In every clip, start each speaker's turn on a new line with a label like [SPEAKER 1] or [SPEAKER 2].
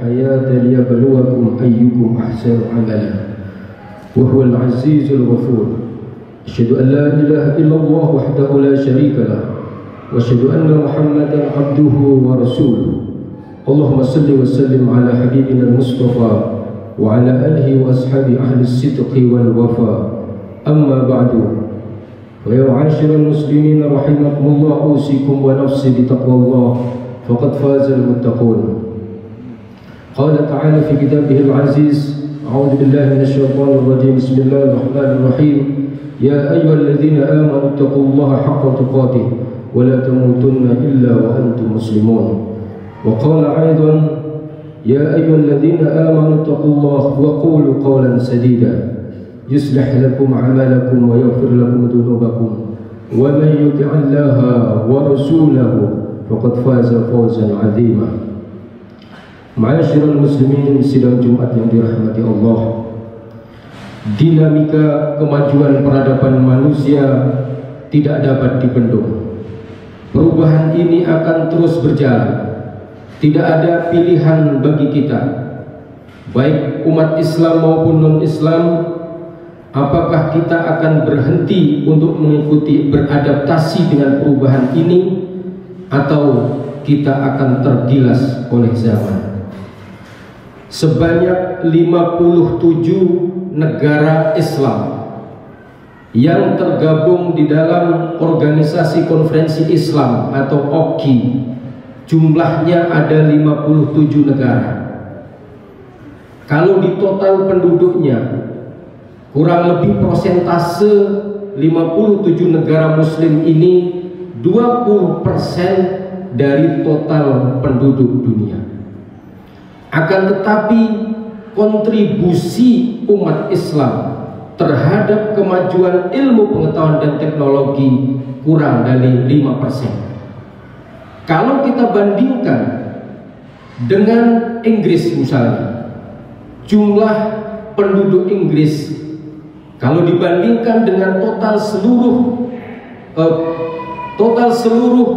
[SPEAKER 1] الحياة ليبلوكم أيكم أحسن عملا وهو العزيز الغفور. أشهد أن لا إله إلا الله وحده لا شريك له وأشهد أن محمدا عبده ورسوله. اللهم صل وسلم على حبيبنا المصطفى وعلى آله وأصحابه أهل الصدق والوفاء. أما بعد، فيا معاشر المسلمين رحمكم الله، أوصيكم ونفسي بتقوى الله فقد فاز المتقون. قال تعالى في كتابه العزيز: أعوذ بالله من الشيطان الرجيم، بسم الله الرحمن الرحيم، يا أيها الذين آمنوا اتقوا الله حق تقاته ولا تموتن إلا وأنتم مسلمون. وقال أيضا: يا أيها الذين آمنوا اتقوا الله وقولوا قولا سديدا يصلح لكم أعمالكم ويغفر لكم ذنوبكم ومن يطع الله ورسوله فقد فاز فوزا عظيما. Ma'asyiral muslimin, sidang Jumat yang dirahmati Allah, dinamika kemajuan peradaban manusia tidak dapat dibendung. Perubahan ini akan terus berjalan. Tidak ada pilihan bagi kita, baik umat Islam maupun non-Islam. Apakah kita akan berhenti untuk mengikuti, beradaptasi dengan perubahan ini, atau kita akan tergilas oleh zaman? Sebanyak 57 negara Islam yang tergabung di dalam Organisasi Konferensi Islam atau OKI, jumlahnya ada 57 negara. Kalau di total penduduknya, kurang lebih persentase 57 negara muslim ini 20% dari total penduduk dunia. Akan tetapi kontribusi umat Islam terhadap kemajuan ilmu pengetahuan dan teknologi kurang dari 5%. Kalau kita bandingkan dengan Inggris misalnya, jumlah penduduk Inggris kalau dibandingkan dengan total seluruh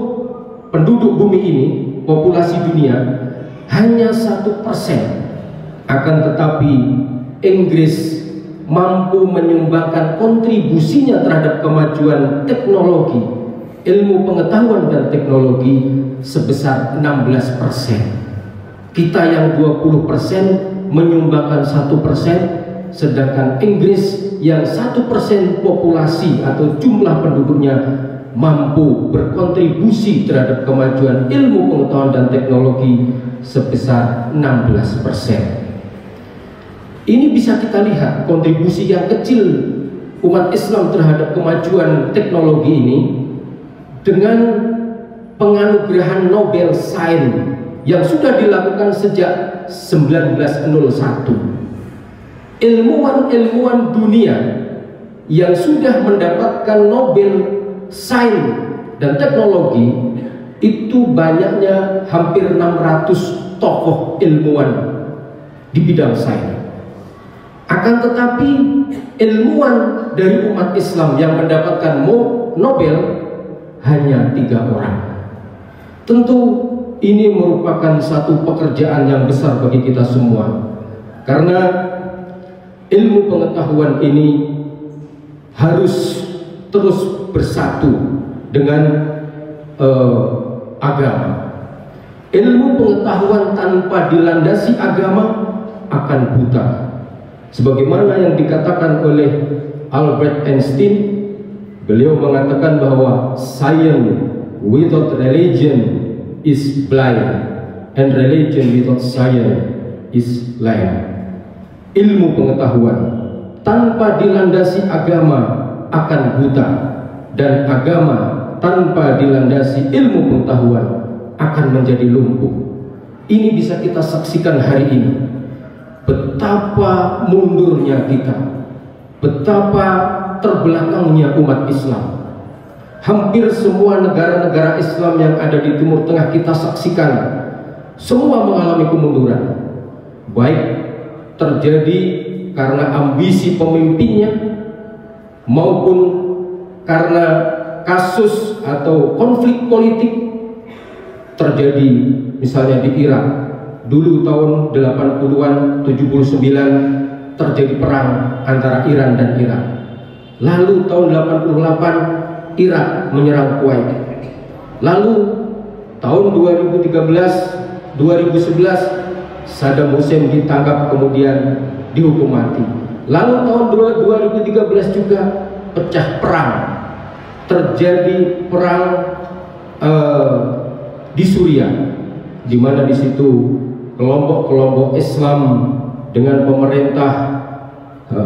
[SPEAKER 1] penduduk bumi ini, populasi dunia, hanya 1%. Akan tetapi Inggris mampu menyumbangkan kontribusinya terhadap kemajuan teknologi, ilmu pengetahuan dan teknologi sebesar 16%. Kita yang 20% menyumbangkan 1%, sedangkan Inggris yang 1% populasi atau jumlah penduduknya mampu berkontribusi terhadap kemajuan ilmu pengetahuan dan teknologi sebesar 16%. Ini bisa kita lihat kontribusi yang kecil umat Islam terhadap kemajuan teknologi ini dengan penganugerahan Nobel Sains yang sudah dilakukan sejak 1901. Ilmuwan-ilmuwan dunia yang sudah mendapatkan Nobel Sains dan teknologi itu banyaknya hampir 600 tokoh ilmuwan di bidang sains. Akan tetapi ilmuwan dari umat Islam yang mendapatkan Nobel hanya 3 orang. Tentu ini merupakan satu pekerjaan yang besar bagi kita semua, karena ilmu pengetahuan ini harus terus bersatu dengan agama. Ilmu pengetahuan tanpa dilandasi agama akan buta. Sebagaimana yang dikatakan oleh Albert Einstein, beliau mengatakan bahwa science without religion is blind and religion without science is blind. Ilmu pengetahuan tanpa dilandasi agama akan buta, dan agama tanpa dilandasi ilmu pengetahuan akan menjadi lumpuh. Ini bisa kita saksikan hari ini, betapa mundurnya kita, betapa terbelakangnya umat Islam. Hampir semua negara-negara Islam yang ada di Timur Tengah kita saksikan, semua mengalami kemunduran, baik terjadi karena ambisi pemimpinnya maupun karena kasus atau konflik politik terjadi misalnya di Irak dulu tahun 80-an 79 terjadi perang antara Iran dan Irak. Lalu tahun 88 Irak menyerang Kuwait. Lalu tahun 2013 2011 Saddam Hussein ditangkap kemudian dihukum mati. Lalu tahun 2013 juga pecah perang. Terjadi perang di Suriah, di mana di situ kelompok-kelompok Islam dengan pemerintah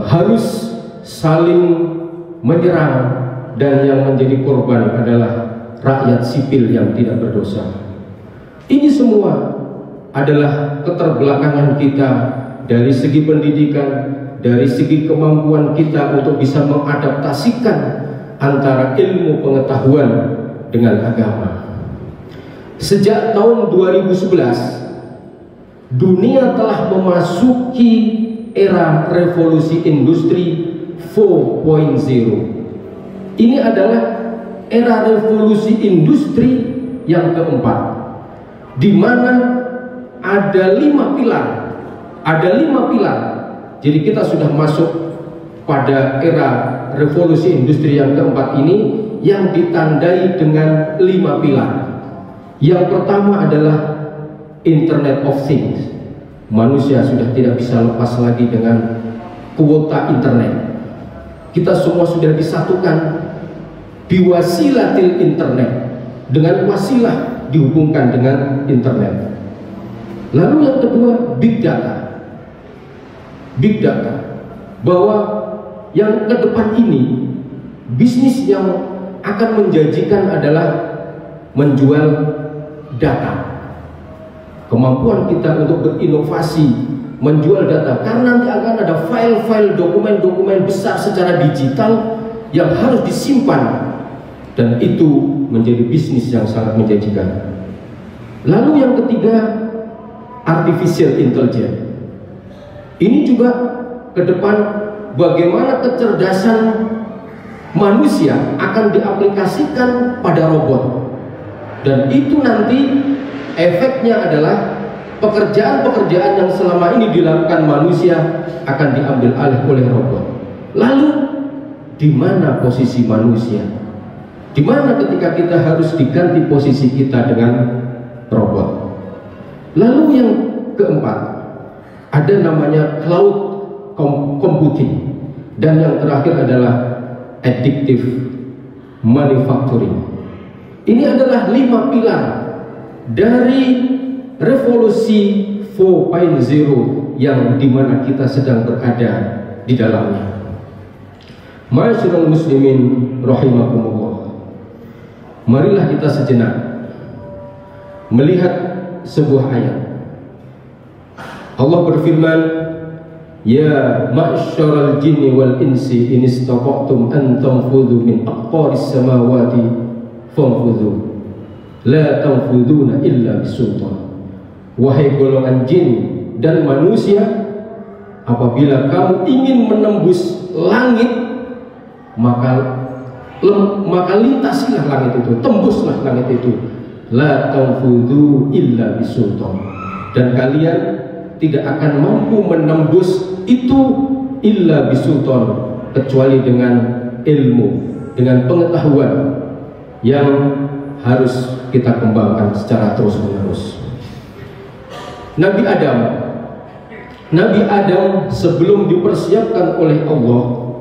[SPEAKER 1] harus saling menyerang, dan yang menjadi korban adalah rakyat sipil yang tidak berdosa. Ini semua adalah keterbelakangan kita dari segi pendidikan, dari segi kemampuan kita untuk bisa mengadaptasikan antara ilmu pengetahuan dengan agama. Sejak tahun 2011 dunia telah memasuki era revolusi industri 4.0. Ini adalah era revolusi industri yang keempat, di mana ada 5 pilar. Jadi kita sudah masuk pada era revolusi industri yang keempat ini, yang ditandai dengan 5 pilar. Yang pertama adalah Internet of Things. Manusia sudah tidak bisa lepas lagi dengan kuota internet. Kita semua sudah disatukan biwasilatil internet, dengan wasilah dihubungkan dengan internet. Lalu yang kedua, big data. Big data, bahwa yang ke depan ini bisnis yang akan menjanjikan adalah menjual data. Kemampuan kita untuk berinovasi menjual data, karena nanti akan ada file-file, dokumen-dokumen besar secara digital yang harus disimpan, dan itu menjadi bisnis yang sangat menjanjikan. Lalu yang ketiga, artificial intelligence. Ini juga ke depan bagaimana kecerdasan manusia akan diaplikasikan pada robot, dan itu nanti efeknya adalah pekerjaan-pekerjaan yang selama ini dilakukan manusia akan diambil alih oleh robot. Lalu di mana posisi manusia? Di mana ketika kita harus diganti posisi kita dengan robot? Lalu yang keempat, ada namanya cloud computing, dan yang terakhir adalah additive manufacturing. Ini adalah 5 pilar dari revolusi 4.0 yang dimana kita sedang berada di dalamnya. Ma'asyiral muslimin rahimakumullah, marilah kita sejenak melihat sebuah ayat. Allah berfirman, ya ma'syaral jinni wal insi in istata'tum an tanfudhu min aqtaris samawati fanfudhu la tanfudhuna illa bisultan. Wahai golongan jin dan manusia, apabila kamu ingin menembus langit, maka lintasilah langit itu, tembuslah langit itu. La tanfudhu illa bisultan. Dan kalian tidak akan mampu menembus itu illa bisultan, kecuali dengan ilmu, dengan pengetahuan yang harus kita kembangkan secara terus-menerus. Nabi Adam sebelum dipersiapkan oleh Allah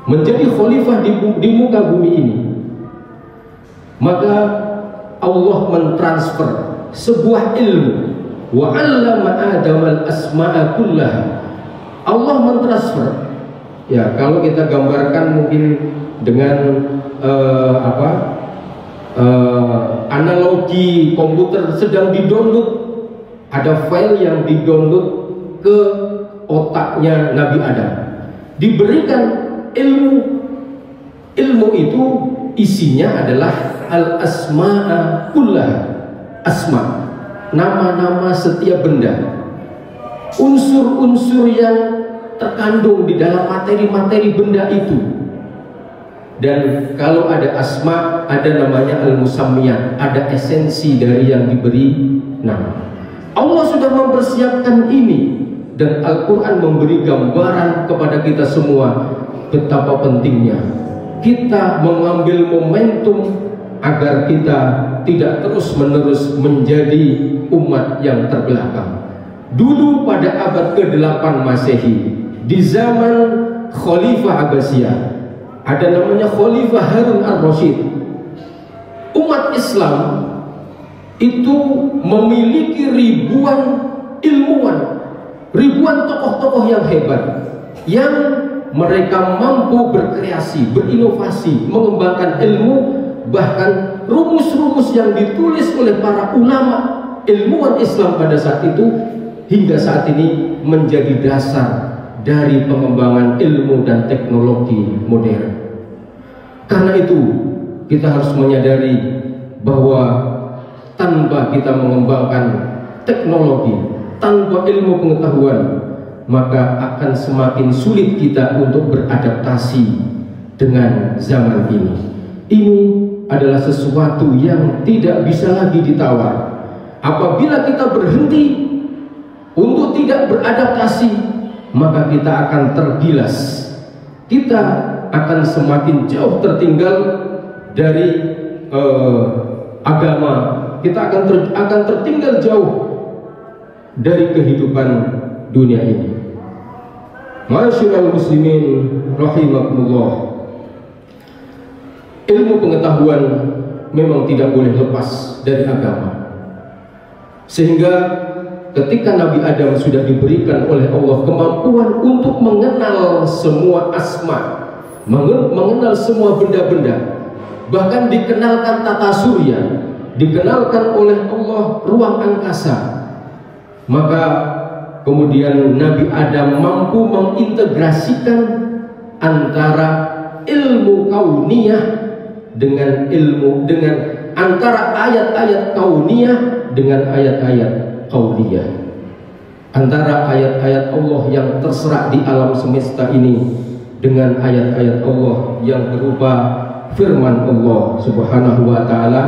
[SPEAKER 1] menjadi khalifah di muka bumi ini, maka Allah mentransfer sebuah ilmu. Wa 'allama Adam al-asma'a kullaha. Allah mentransfer, ya kalau kita gambarkan mungkin dengan analogi komputer sedang didownload, ada file yang didownload ke otaknya Nabi Adam, diberikan ilmu itu isinya adalah al-asma'a kullaha, asma, nama-nama setiap benda, unsur-unsur yang terkandung di dalam materi-materi benda itu. Dan kalau ada asma, ada namanya al-musammiyat, ada esensi dari yang diberi nama. Allah sudah mempersiapkan ini, dan Al-Quran memberi gambaran kepada kita semua betapa pentingnya kita mengambil momentum agar kita tidak terus-menerus menjadi umat yang terbelakang. Dulu pada abad ke-8 Masehi, di zaman Khalifah Abbasiyah, ada namanya Khalifah Harun al-Rasyid, umat Islam itu memiliki ribuan ilmuwan, ribuan tokoh-tokoh yang hebat, yang mereka mampu berkreasi, berinovasi, mengembangkan ilmu. Bahkan rumus-rumus yang ditulis oleh para ulama ilmuwan Islam pada saat itu hingga saat ini menjadi dasar dari pengembangan ilmu dan teknologi modern. Karena itu kita harus menyadari bahwa tanpa kita mengembangkan teknologi, tanpa ilmu pengetahuan, maka akan semakin sulit kita untuk beradaptasi dengan zaman ini. Ini adalah sesuatu yang tidak bisa lagi ditawar. Apabila kita berhenti untuk tidak beradaptasi, maka kita akan tergilas. Kita akan semakin jauh tertinggal dari agama. Kita akan tertinggal jauh dari kehidupan dunia ini. Ma'asyiral muslimin rahimakumullah, ilmu pengetahuan memang tidak boleh lepas dari agama. Sehingga ketika Nabi Adam sudah diberikan oleh Allah kemampuan untuk mengenal semua asma, mengenal semua benda-benda, bahkan dikenalkan tata surya, dikenalkan oleh Allah ruang angkasa, maka kemudian Nabi Adam mampu mengintegrasikan antara ilmu kauniyah dengan antara ayat-ayat kauniyah dengan ayat-ayat kauniyah, antara ayat-ayat Allah yang terserak di alam semesta ini dengan ayat-ayat Allah yang berupa firman Allah Subhanahu wa taala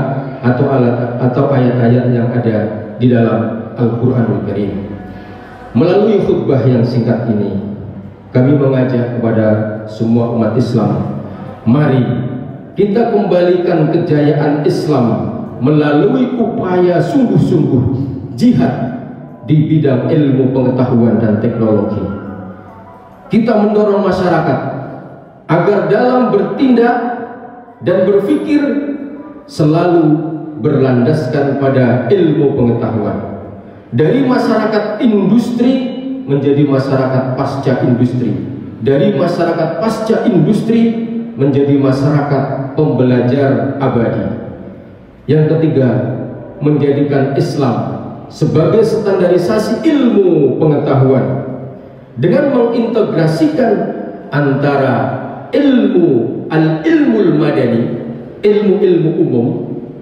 [SPEAKER 1] atau ayat-ayat yang ada di dalam Al-Qur'anul Karim. Melalui khutbah yang singkat ini, kami mengajak kepada semua umat Islam, mari kita kembalikan kejayaan Islam melalui upaya sungguh-sungguh jihad di bidang ilmu pengetahuan dan teknologi. Kita mendorong masyarakat agar dalam bertindak dan berpikir selalu berlandaskan pada ilmu pengetahuan. Dari masyarakat industri menjadi masyarakat pasca industri, dari masyarakat pasca industri menjadi masyarakat pembelajar abadi. Yang ketiga, menjadikan Islam sebagai standarisasi ilmu pengetahuan dengan mengintegrasikan antara al-ilmul madani, ilmu-ilmu umum,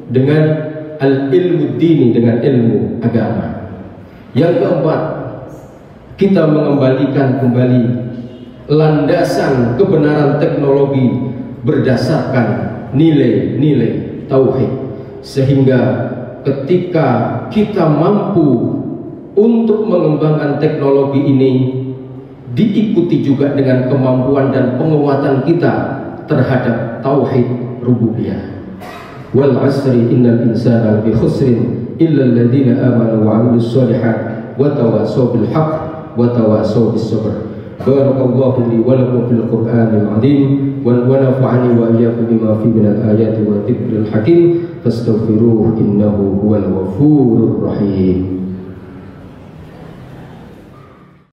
[SPEAKER 1] dengan al-ilmu dini, dengan ilmu agama. Yang keempat, kita mengembalikan kembali landasan kebenaran teknologi berdasarkan nilai-nilai tauhid, sehingga ketika kita mampu untuk mengembangkan teknologi ini, diikuti juga dengan kemampuan dan penguatan kita terhadap tauhid rububiyah. Wal asri innal insana lafi khusrin illa alladziina aamanu wa 'amilus shalihaati wa tawassaw bil haqq wa tawassaw bis sabr. Barakallahu li wa lakum fil Qur'anil 'azim wa nafa'ani wa iyyakum bima fihi minal ayati wa dzikril hakim. Fastaghfiruhu innahu huwal ghafurur rahim.